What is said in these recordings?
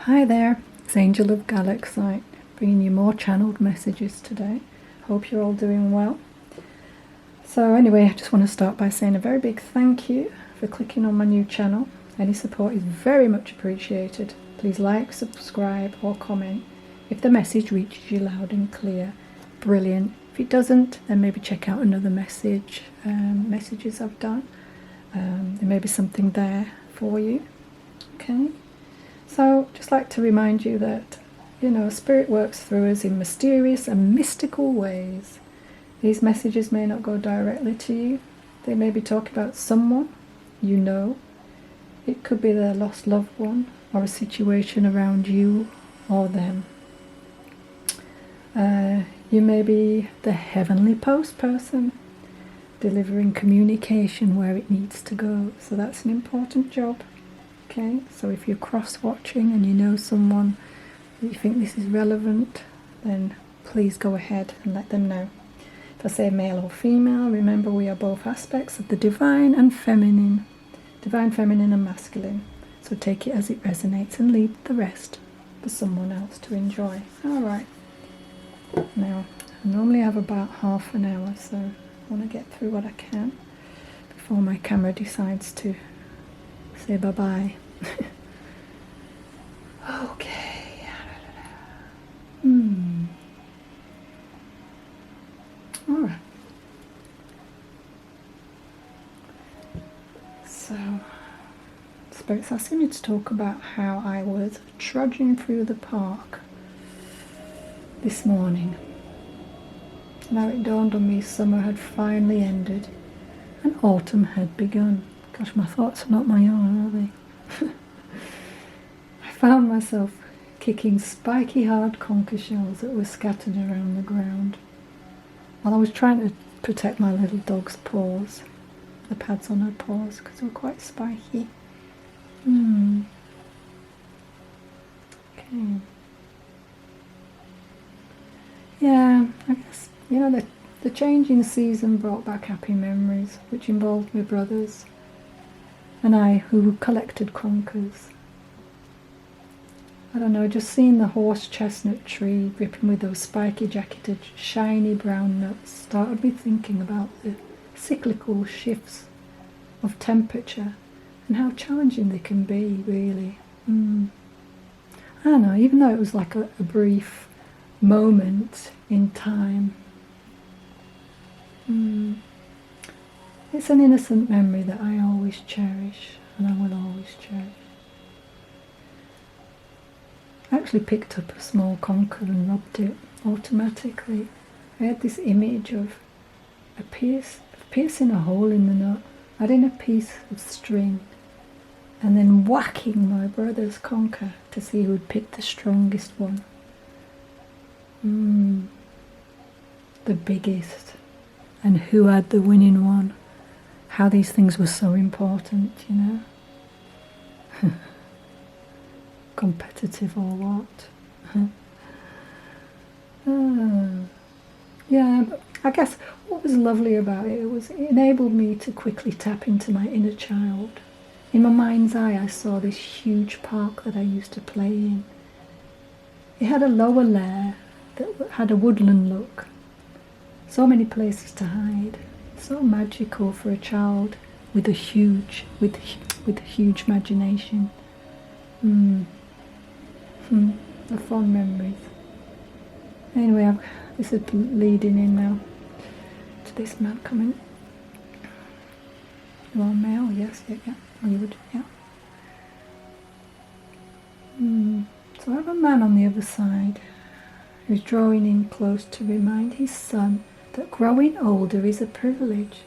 Hi there, it's Angel of Galaxite, bringing you more channeled messages today. Hope you're all doing well. So anyway, I just want to start by saying a very big thank you for clicking on my new channel. Any support is very much appreciated. Please like, subscribe or comment if the message reaches you loud and clear. Brilliant. If it doesn't, then maybe check out another messages I've done. There may be something there for you. Okay. So, just like to remind you that, Spirit works through us in mysterious and mystical ways. These messages may not go directly to you. They may be talking about someone you know. It could be their lost loved one or a situation around you or them. You may be the heavenly post person, delivering communication where it needs to go. So that's an important job. Okay, so if you're cross-watching and you know someone that you think this is relevant, then please go ahead and let them know. If I say male or female, remember we are both aspects of the divine and feminine and masculine. So take it as it resonates and leave the rest for someone else to enjoy. All right. Now, I normally have about half an hour, so I want to get through what I can before my camera decides to say bye-bye. Okay. All right. So, Spirit's asking me to talk about how I was trudging through the park this morning. Now it dawned on me summer had finally ended and autumn had begun. Gosh, my thoughts are not my own, are they? I found myself kicking spiky hard conker shells that were scattered around the ground while I was trying to protect my little dog's paws, the pads on her paws, because they were quite spiky. Okay. Yeah, I guess, the change in season brought back happy memories, which involved my brothers and I, who collected conkers. I don't know, just seeing the horse chestnut tree dripping with those spiky jacketed shiny brown nuts started me thinking about the cyclical shifts of temperature and how challenging they can be, really. I don't know, even though it was like a brief moment in time. It's an innocent memory that I always cherish, and I will always cherish. I actually picked up a small conker and rubbed it automatically. I had this image of piercing a hole in the nut, adding a piece of string, and then whacking my brother's conker to see who would pick the strongest one. The biggest, and who had the winning one. How these things were so important, Competitive or what? Yeah, but I guess what was lovely about it was it enabled me to quickly tap into my inner child. In my mind's eye, I saw this huge park that I used to play in. It had a lower layer that had a woodland look. So many places to hide. So magical for a child with a huge imagination. The fond memories. Anyway, this is leading in now to this man coming. You are male? Yes, yeah. Oh, you would, yeah. So I have a man on the other side who's drawing in close to remind his son that growing older is a privilege.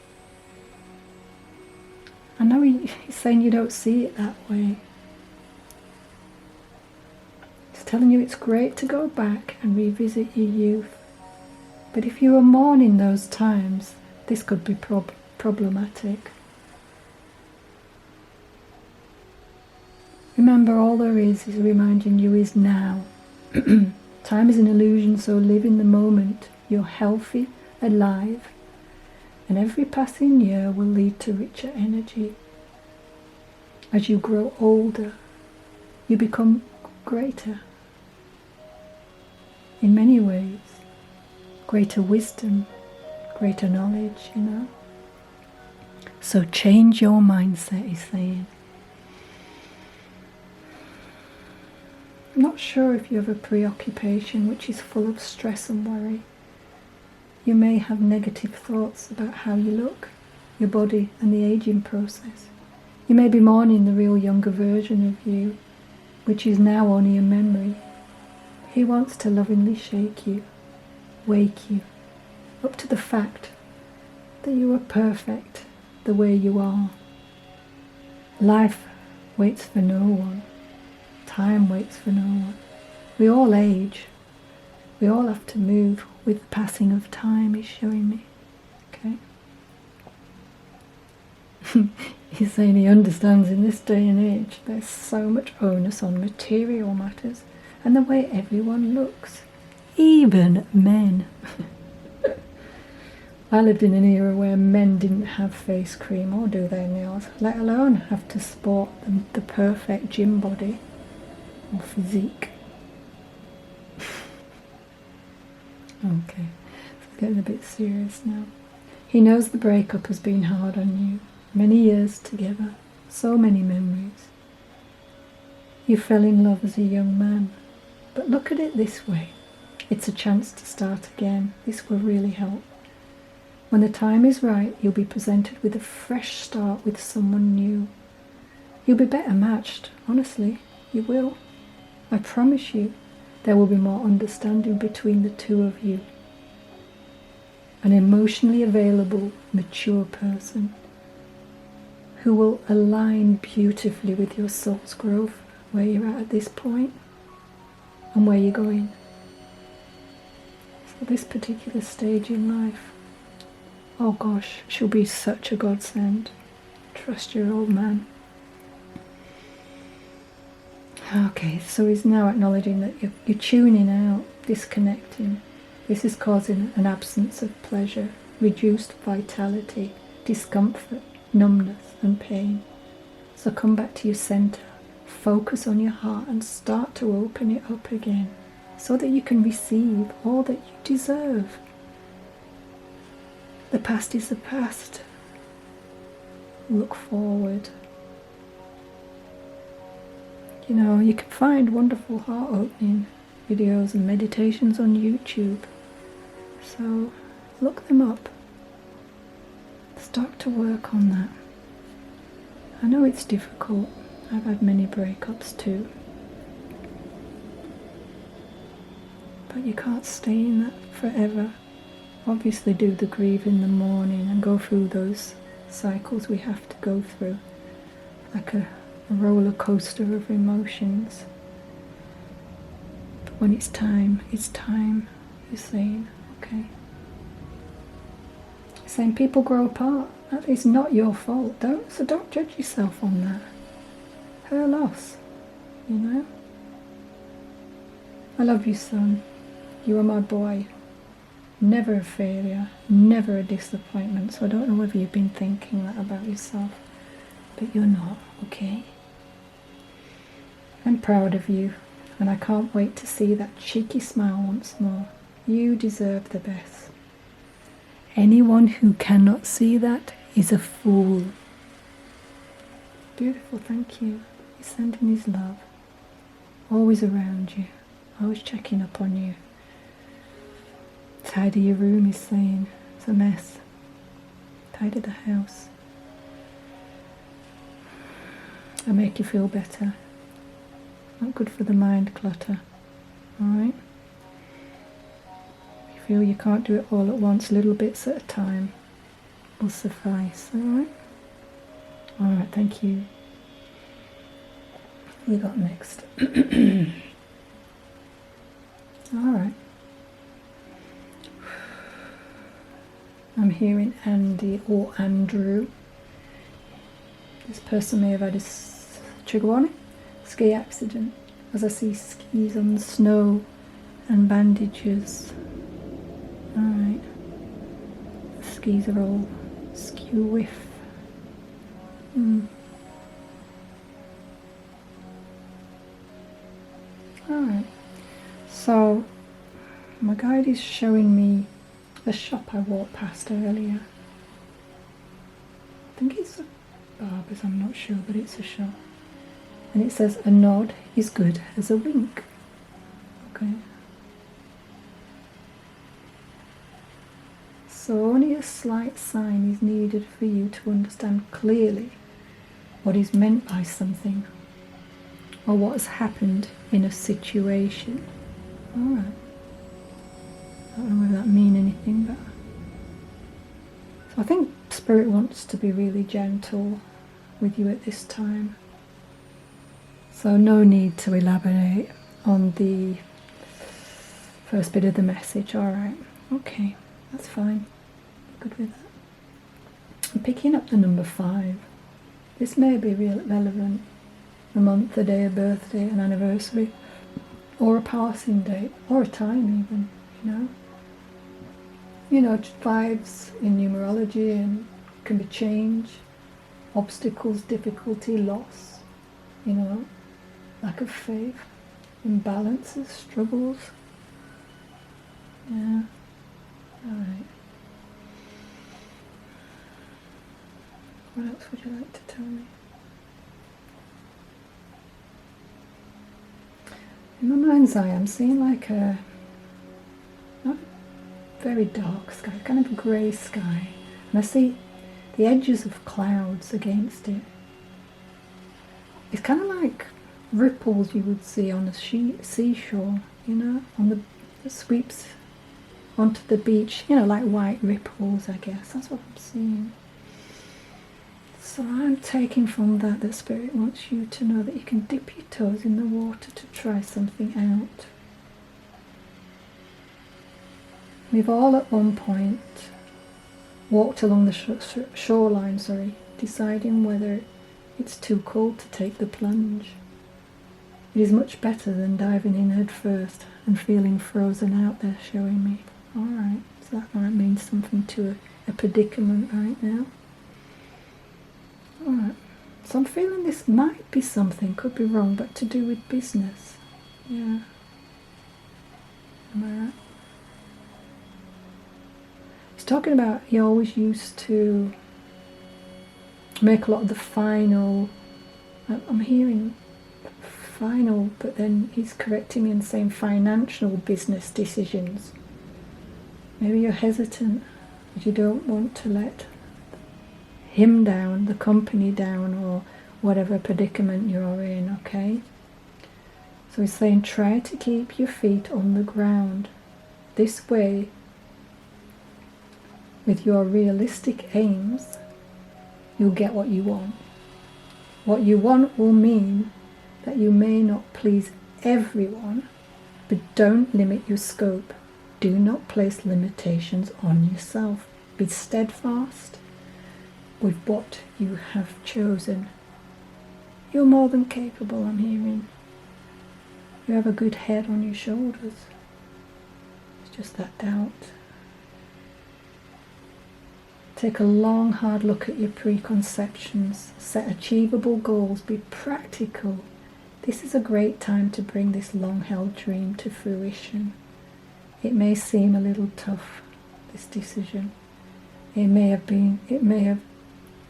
I know he's saying you don't see it that way. He's telling you it's great to go back and revisit your youth. But if you are mourning those times, this could be problematic. Remember, all there is reminding you is now. Time is an illusion, so live in the moment. You're healthy, alive, and every passing year will lead to richer energy. As you grow older, you become greater in many ways. Greater wisdom, greater knowledge, you know. So change your mindset, he's saying. I'm not sure if you have a preoccupation which is full of stress and worry. You may have negative thoughts about how you look, your body and the aging process. You may be mourning the real younger version of you, which is now only a memory. He wants to lovingly shake you, wake you up to the fact that you are perfect the way you are. Life waits for no one. Time waits for no one. We all age. We all have to move with the passing of time, he's showing me. Okay? He's saying he understands in this day and age there's so much onus on material matters and the way everyone looks. Even men. I lived in an era where men didn't have face cream or do their nails, let alone have to sport the perfect gym body or physique. Okay, it's getting a bit serious now. He knows the breakup has been hard on you. Many years together, so many memories. You fell in love as a young man, but look at it this way. It's a chance to start again. This will really help. When the time is right, you'll be presented with a fresh start with someone new. You'll be better matched, honestly, you will. I promise you, there will be more understanding between the two of you. An emotionally available, mature person who will align beautifully with your soul's growth, where you're at this point and where you're going. So this particular stage in life, oh gosh, she'll be such a godsend. Trust your old man. Okay, so he's now acknowledging that you're tuning out, disconnecting. This is causing an absence of pleasure, reduced vitality, discomfort, numbness and pain. So come back to your center, focus on your heart and start to open it up again so that you can receive all that you deserve. The past is the past. Look forward. You know, you can find wonderful heart opening videos and meditations on YouTube. So look them up. Start to work on that. I know it's difficult. I've had many breakups too. But you can't stay in that forever. Obviously do the grieve in the morning and go through those cycles we have to go through. Like a roller coaster of emotions. But when it's time, you're saying, okay. You're saying people grow apart. That is not your fault. Don't judge yourself on that. Her loss, you know. I love you, son. You are my boy. Never a failure, never a disappointment. So I don't know whether you've been thinking that about yourself, but you're not, okay? I'm proud of you, and I can't wait to see that cheeky smile once more. You deserve the best. Anyone who cannot see that is a fool. Beautiful, thank you. He's sending his love. Always around you, always checking up on you. Tidy your room, he's saying. It's a mess. Tidy the house. I'll make you feel better. Not good for the mind clutter. Alright? If you feel you can't do it all at once, little bits at a time will suffice. Alright? Alright, thank you. What we got next? Alright. I'm hearing Andy or Andrew. This person may have had a trigger warning. Ski accident, as I see skis on the snow and bandages. Alright. The skis are all skew whiff. Alright, so my guide is showing me the shop I walked past earlier. I think it's a barber's, I'm not sure, but it's a shop. And it says, a nod is good as a wink. Okay. So only a slight sign is needed for you to understand clearly what is meant by something or what has happened in a situation. Alright. I don't know whether that means anything, but so I think Spirit wants to be really gentle with you at this time. So no need to elaborate on the first bit of the message. Alright, okay, that's fine. Good with that. I'm picking up the number 5. This may be relevant. A month, a day, a birthday, an anniversary, or a passing date, or a time even, you know. You know, 5s in numerology and can be change, obstacles, difficulty, loss, you know, lack of faith, imbalances, struggles. Yeah, alright. What else would you like to tell me? In my mind's eye, I'm seeing like a not very dark sky, kind of a grey sky, and I see the edges of clouds against it. It's kind of like ripples you would see on a seashore, you know, on the sweeps onto the beach, you know, like white ripples, I guess. That's what I'm seeing. So I'm taking from that Spirit wants you to know that you can dip your toes in the water to try something out. We've all at one point walked along the shoreline, deciding whether it's too cold to take the plunge. It is much better than diving in head first and feeling frozen out there, showing me. Alright, so that might mean something to a predicament right now. Alright, so I'm feeling this might be something, could be wrong, but to do with business. Yeah. Am I right? He's talking about he always used to make a lot of the final, I'm hearing final, but then he's correcting me and saying financial business decisions. Maybe you're hesitant, but you don't want to let him down, the company down, or whatever predicament you're in, okay? So he's saying try to keep your feet on the ground. This way, with your realistic aims, you'll get what you want. What you want will mean that you may not please everyone, but don't limit your scope. Do not place limitations on yourself. Be steadfast with what you have chosen. You're more than capable, I'm hearing. You have a good head on your shoulders. It's just that doubt. Take a long, hard look at your preconceptions. Set achievable goals. Be practical. This is a great time to bring this long-held dream to fruition. It may seem a little tough, this decision. It may have been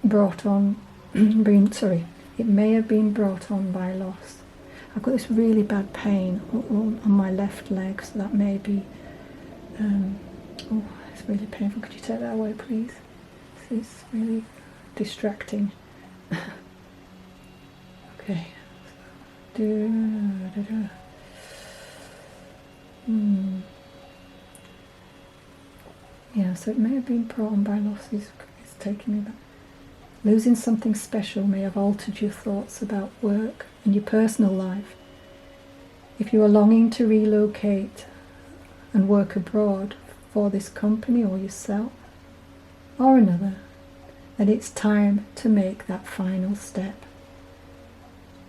brought on by loss. I've got this really bad pain on my left leg, so that may be it's really painful. Could you take that away, please? It's really distracting. Okay. Yeah, so it may have been brought on by losses. It's taking me back. Losing something special may have altered your thoughts about work and your personal life. If you are longing to relocate and work abroad for this company or yourself or another, then it's time to make that final step.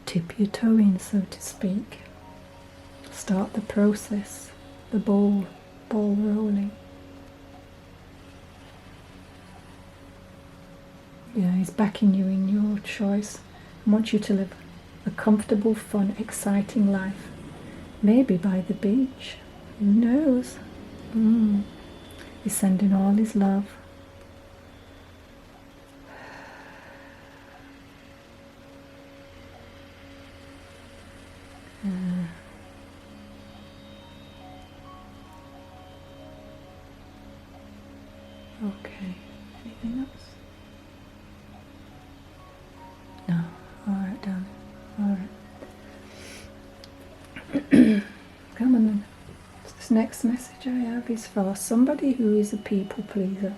Tip your toe in, so to speak. Start the process, the ball rolling. Yeah, he's backing you in your choice. I want you to live a comfortable, fun, exciting life. Maybe by the beach. Who knows? He's sending all his love. Okay. Anything else? No. Alright, darling. Alright. Come on then. This next message I have is for somebody who is a people pleaser.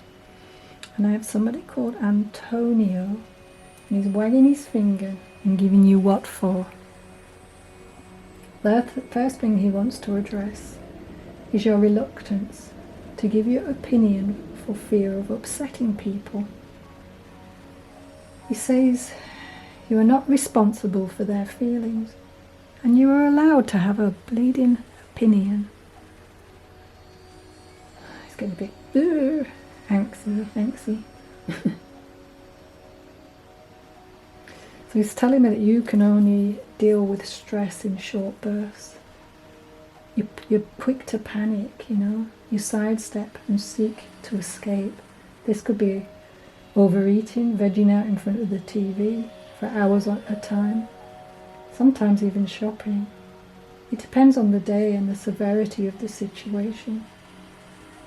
And I have somebody called Antonio, and he's wagging his finger and giving you what for. The first thing he wants to address is your reluctance to give your opinion for fear of upsetting people. He says you are not responsible for their feelings, and you are allowed to have a bleeding opinion. He's getting a bit antsy. So he's telling me that you can only deal with stress in short bursts. You're quick to panic, you know. You sidestep and seek to escape. This could be overeating, vegging out in front of the TV for hours at a time, sometimes even shopping. It depends on the day and the severity of the situation.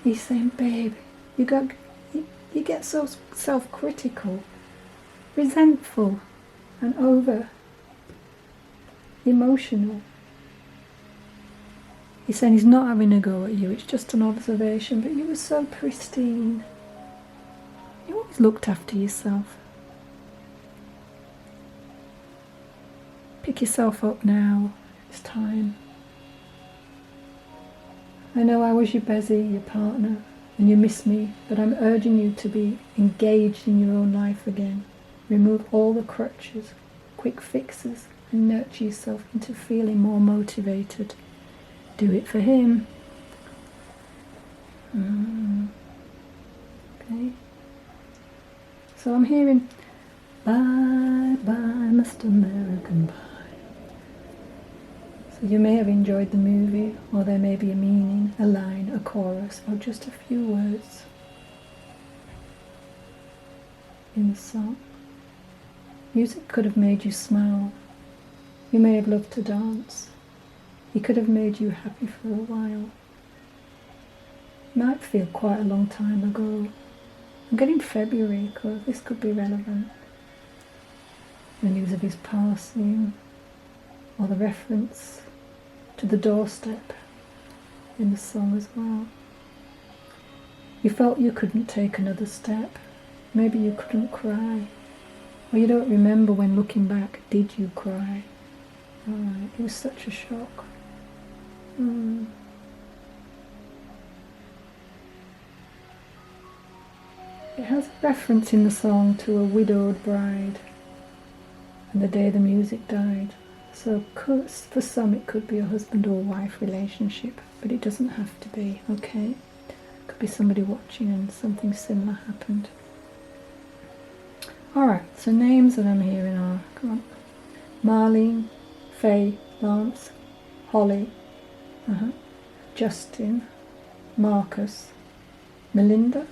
He's saying, babe, you get so self-critical, resentful, and over emotional. He's saying he's not having a go at you, it's just an observation, but you were so pristine. You always looked after yourself. Pick yourself up now, it's time. I know I was your Bezzy, your partner, and you miss me, but I'm urging you to be engaged in your own life again. Remove all the crutches, quick fixes, and nurture yourself into feeling more motivated. Do it for him. Okay. So I'm hearing, bye bye Mr. American Pie. So you may have enjoyed the movie, or there may be a meaning, a line, a chorus, or just a few words in the song. Music could have made you smile. You may have loved to dance. It could have made you happy for a while. It might feel quite a long time ago. I'm getting February, because this could be relevant. The news of his passing, or the reference to the doorstep in the song as well. You felt you couldn't take another step. Maybe you couldn't cry. Or you don't remember when looking back, did you cry? Alright, it was such a shock. It has a reference in the song to a widowed bride and the day the music died. So for some it could be a husband or wife relationship, but it doesn't have to be, okay? It could be somebody watching and something similar happened. Alright, so names that I'm hearing are, come on, Marlene, Faye, Lance, Holly, Justin, Marcus, Melinda,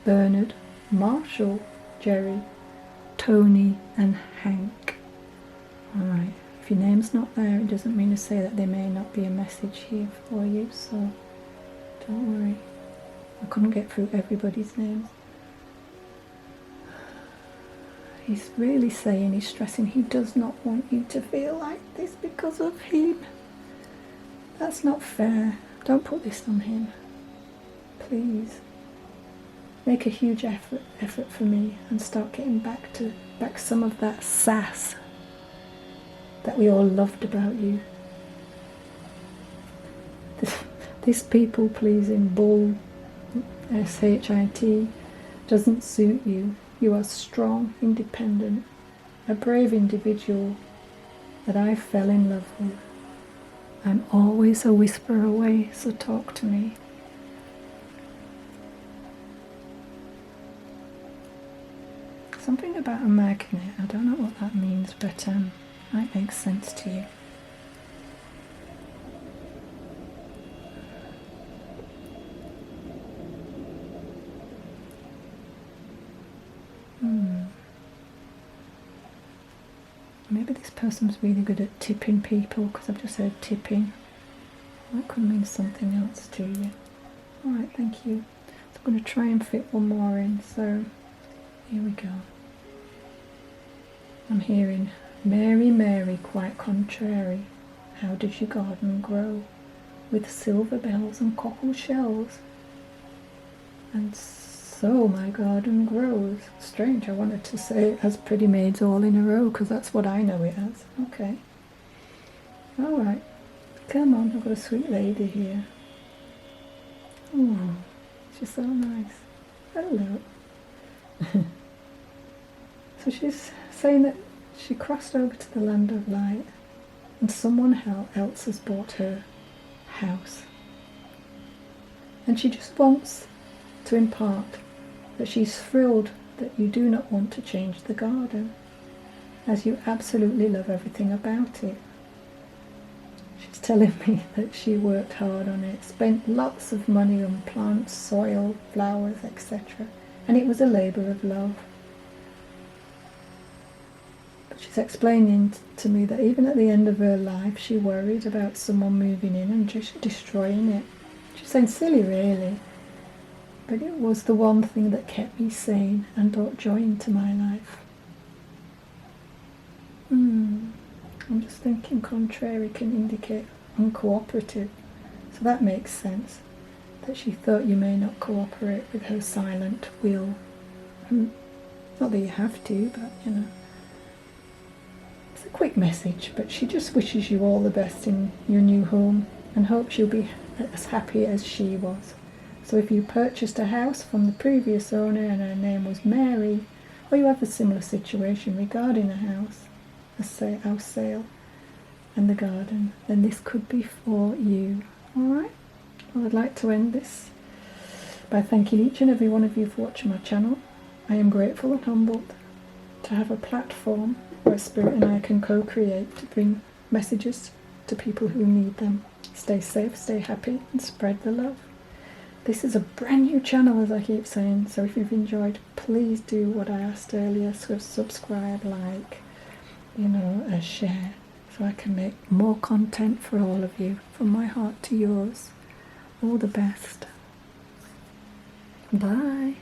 Bernard, Marshall, Jerry, Tony, and Hank. Alright, if your name's not there, it doesn't mean to say that there may not be a message here for you, so don't worry. I couldn't get through everybody's names. He's really saying, he's stressing, he does not want you to feel like this because of him. That's not fair. Don't put this on him. Please. Make a huge effort for me and start getting back some of that sass that we all loved about you. This people-pleasing bull, S-H-I-T, doesn't suit you. You are strong, independent, a brave individual that I fell in love with. I'm always a whisper away, so talk to me. Something about a magnet, I don't know what that means, but might make sense to you. maybe this person's really good at tipping people, because I've just heard tipping. That could mean something else to you. Alright, thank you. So I'm going to try and fit one more in, so here we go. I'm hearing, Mary, Mary, quite contrary, how does your garden grow? With silver bells and cockle shells. And so my garden grows. Strange, I wanted to say it as pretty maids all in a row, because that's what I know it as. Okay. Alright. Come on, I've got a sweet lady here. Ooh, she's so nice. Hello. So she's saying that she crossed over to the land of light, and someone else has bought her house. And she just wants to impart that she's thrilled that you do not want to change the garden, as you absolutely love everything about it. She's telling me that she worked hard on it, spent lots of money on plants, soil, flowers, etc. And it was a labour of love. But she's explaining to me that even at the end of her life, she worried about someone moving in and just destroying it. She's saying silly, really. But it was the one thing that kept me sane and brought joy into my life. I'm just thinking contrary can indicate uncooperative. So that makes sense. That she thought you may not cooperate with her silent will. Not that you have to, but you know. It's a quick message, but she just wishes you all the best in your new home and hopes you'll be as happy as she was. So if you purchased a house from the previous owner and her name was Mary, or you have a similar situation regarding a house sale and the garden, then this could be for you. Alright? Well, I'd like to end this by thanking each and every one of you for watching my channel. I am grateful and humbled to have a platform where Spirit and I can co-create to bring messages to people who need them. Stay safe, stay happy, and spread the love. This is a brand new channel, as I keep saying, so if you've enjoyed, please do what I asked earlier, so subscribe, like, share, so I can make more content for all of you, from my heart to yours. All the best. Bye.